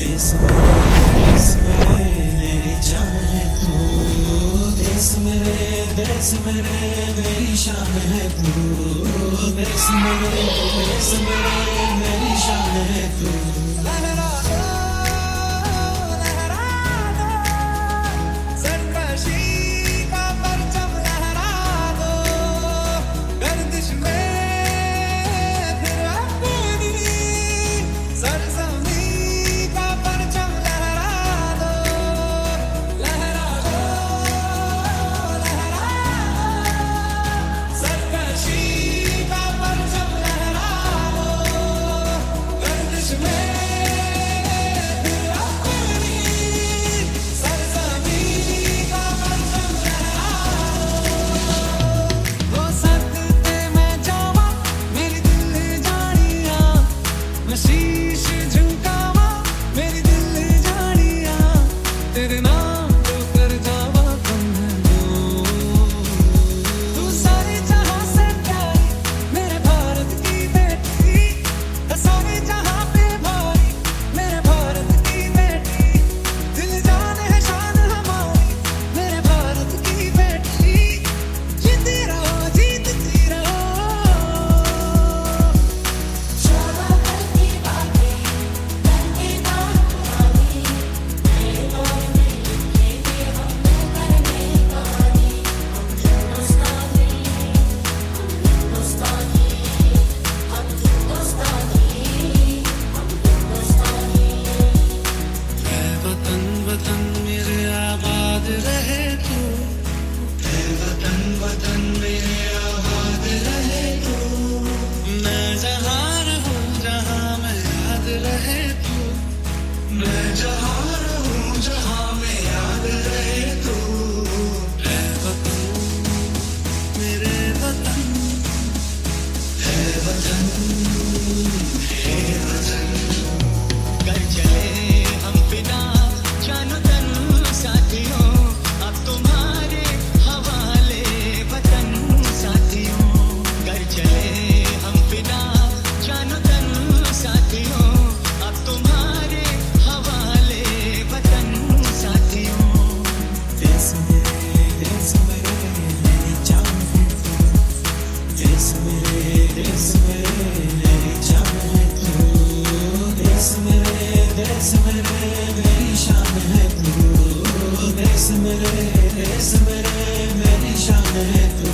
देश मेरे मेरी जान है तू, देश मेरे मेरी शान है तू, देश मेरे मेरी शान है तू। लहरा दो, लहरा दो, सरकशी का परचम लहरा दो, गर्दिश में फिर अपनी सरजमी का परचम लहरा दो, लहरा दो, लहरा दो, सरकशी का परचम लहरा दो, गर्दिश में शीश झुकावा मेरी दिल जानिया, तेरे नाम जो कर जावा तुम दो। तू सारे जहां से प्यारी मेरे भारत की बेटी, सारे जहां पे भारी मेरे भारत की बेटी, दिल जान है शान हमारी मेरे भारत की बेटी, जीती रहो जीतती रहो। वतन वतन मेरे आबाद रहे तू, वतन वतन मेरे आबाद रहे तू, मैं जहाँ रहूँ जहाँ मैं याद रहे तू, मैं जहाँ रहूँ जहाँ मैं याद रहे तू। है वतन मेरे वतन, है वतन, है वतन। कर चले हम फिदा जानो तन साथियों, अब तुम्हारे हवाले वतन साथियों। कर चले हम फिदा जानो तन साथियों, अब तुम्हारे हवाले वतन साथियों। देश मेरे मेरी जान है तू, देश मेरे मेरी जान है तू, देश मेरे मेरी शान है तू, देश मेरे मेरी शान है तू।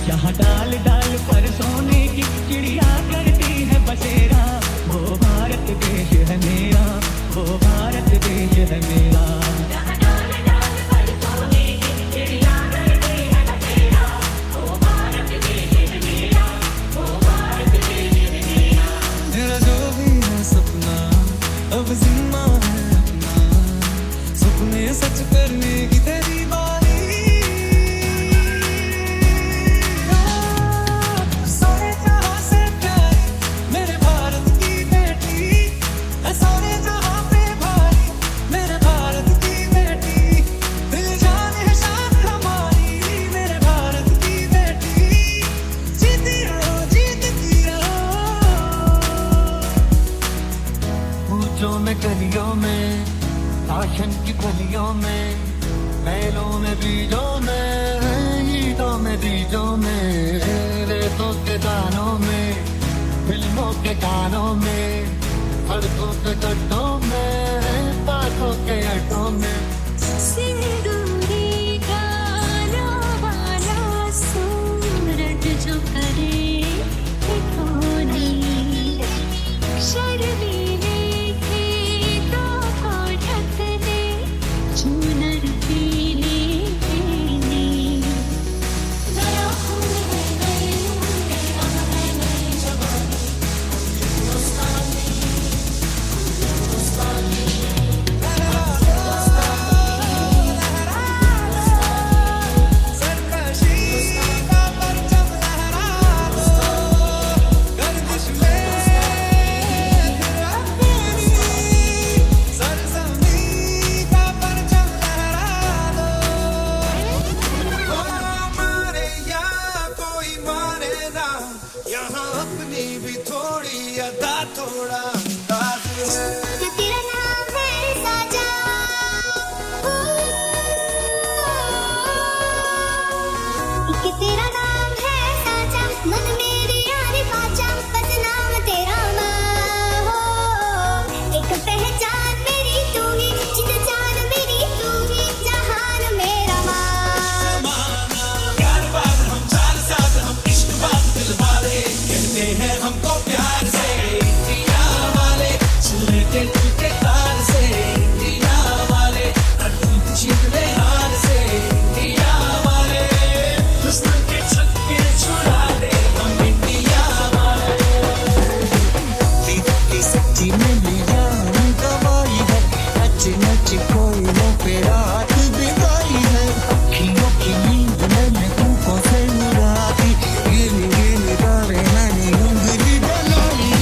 जहाँ डाल डाल पर सोने की चिड़िया करती है बसेरा, वो भारत देश है मेरा, वो भारत देश है मेरा। मेरा जो भी है सपना अब जिम्मा है अपना, सपने सच करने की तेरी बारी। सारे जहां से प्यारी मेरे भारत की बेटी, सारे जहां पे भारी मेरे भारत की बेटी, दिल जान है शान हमारी मेरे भारत की बेटी, जीती रहो जीतती रहो। ऊंचों में गलियों में, शासन की गलियों में, बैलों में बीजों में, ईंटों में बीजों में, रेतों के दानों में, फिल्मों के गानों में, सड़कों के गड्ढों